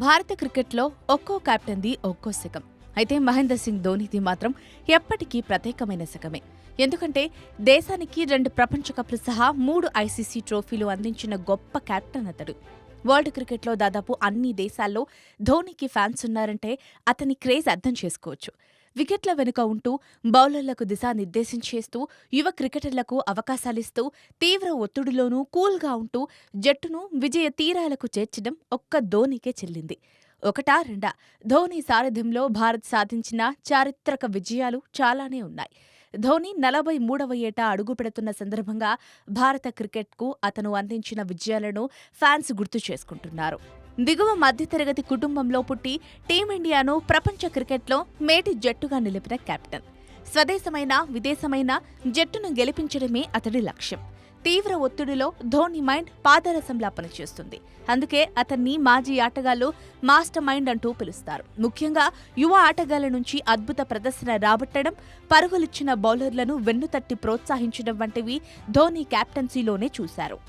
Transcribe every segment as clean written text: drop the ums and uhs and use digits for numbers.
భారత క్రికెట్లో ఒక్కో కెప్టెన్ది ఒక్కో శకం. అయితే మహేంద్ర సింగ్ ధోనీది మాత్రం ఎప్పటికీ ప్రత్యేకమైన శకమే. ఎందుకంటే దేశానికి 2 ప్రపంచ కప్లు సహా 3 ఐసీసీ ట్రోఫీలు అందించిన గొప్ప కెప్టెన్ అతడు. వరల్డ్ క్రికెట్లో దాదాపు అన్ని దేశాల్లో ధోనీకి ఫ్యాన్స్ ఉన్నారంటే అతని క్రేజ్ అర్థం చేసుకోవచ్చు. వికెట్ల వెనుక ఉంటూ బౌలర్లకు దిశానిర్దేశం చేస్తూ యువ క్రికెటర్లకు అవకాశాలిస్తూ తీవ్ర ఒత్తిడిలోనూ కూల్గా ఉంటూ జట్టును విజయ తీరాలకు చేర్చడం ఒక్క ధోనీకే చెల్లింది. ఒకటా రెండా, ధోనీ సారథ్యంలో భారత్ సాధించిన చారిత్రక విజయాలు చాలానే ఉన్నాయి. ధోనీ 43వ ఏట అడుగుపెడుతున్న సందర్భంగా భారత క్రికెట్కు అతను అందించిన విజయాలను ఫ్యాన్స్ గుర్తు చేసుకుంటున్నారు. దిగువ మధ్యతరగతి కుటుంబంలో పుట్టి టీమిండియాను ప్రపంచ క్రికెట్లో మేటి జట్టుగా నిలిపిన కెప్టెన్. స్వదేశమైన విదేశమైన జట్టును గెలిపించడమే అతడి లక్ష్యం. తీవ్ర ఒత్తిడిలో ధోనీ మైండ్ పాదరసంలా పనిచేస్తుంది. అందుకే అతన్ని మాజీ ఆటగాళ్లు మాస్టర్ మైండ్ అంటూ పిలుస్తారు. ముఖ్యంగా యువ ఆటగాళ్ల నుంచి అద్భుత ప్రదర్శన రాబట్టడం, పరుగులిచ్చిన బౌలర్లను వెన్నుతట్టి ప్రోత్సహించడం వంటివి ధోనీ కెప్టెన్సీలోనే చూశారు.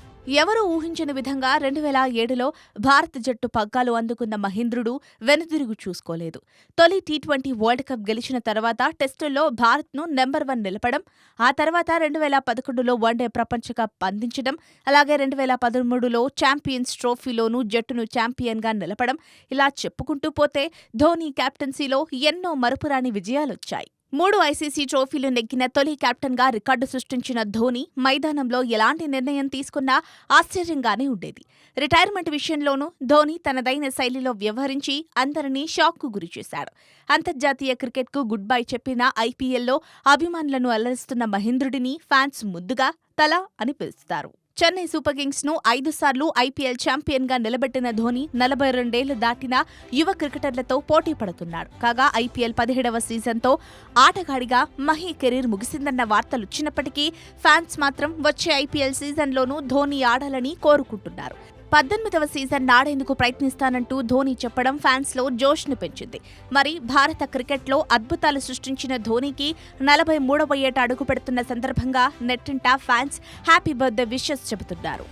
ఎవరూ ఊహించని విధంగా 2007లో భారత జట్టు పగ్గాలు అందుకున్న మహేంద్రుడు వెనుదిరుగు చూసుకోలేదు. తొలి టీ20 వరల్డ్ కప్ గెలిచిన తర్వాత టెస్టుల్లో భారత్ను నెంబర్ 1 నిలపడం, ఆ తర్వాత 2011లో వన్డే ప్రపంచ కప్ అందించడం, అలాగే 2013లో ఛాంపియన్స్ ట్రోఫీలోనూ జట్టును ఛాంపియన్గా నిలపడం, ఇలా చెప్పుకుంటూ పోతే ధోనీ కెప్టెన్సీలో ఎన్నో మరపురాని విజయాలొచ్చాయి. 3 ఐసీసీ ట్రోఫీలు నెగ్గిన తొలి కెప్టెన్గా రికార్డు సృష్టించిన ధోనీ మైదానంలో ఎలాంటి నిర్ణయం తీసుకున్నా ఆశ్చర్యంగానే ఉండేది. రిటైర్మెంట్ విషయంలోనూ ధోనీ తనదైన శైలిలో వ్యవహరించి అందరినీ షాక్కు గురిచేశాడు. అంతర్జాతీయ క్రికెట్కు గుడ్ బై చెప్పిన ఐపీఎల్లో అభిమానులను అలరిస్తున్న మహేంద్రుడిని ఫ్యాన్స్ ముద్దుగా తల అని పిలుస్తారు. చెన్నై సూపర్ కింగ్స్ ను 5 సార్లు ఐపీఎల్ ఛాంపియన్గా నిలబెట్టిన ధోనీ 42 దాటిన యువ క్రికెటర్లతో పోటీ పడుతున్నాడు. కాగా ఐపీఎల్ 17వ సీజన్తో ఆటగాడిగా మహీ కెరీర్ ముగిసిందన్న వార్తలొచ్చినప్పటికీ ఫ్యాన్స్ మాత్రం వచ్చే ఐపీఎల్ సీజన్లోనూ ధోనీ ఆడాలని కోరుకుంటున్నారు. 18వ సీజన్ ఆడేందుకు ప్రయత్నిస్తానంటూ ధోనీ చెప్పడం ఫ్యాన్స్లో జోష్ను పెంచింది. మరి భారత క్రికెట్లో అద్భుతాలు సృష్టించిన ధోనీకి 43వ ఏట అడుగుపెడుతున్న సందర్భంగా నెట్టింట ఫ్యాన్స్ హ్యాపీ బర్త్డే విషెస్ చెబుతున్నారు.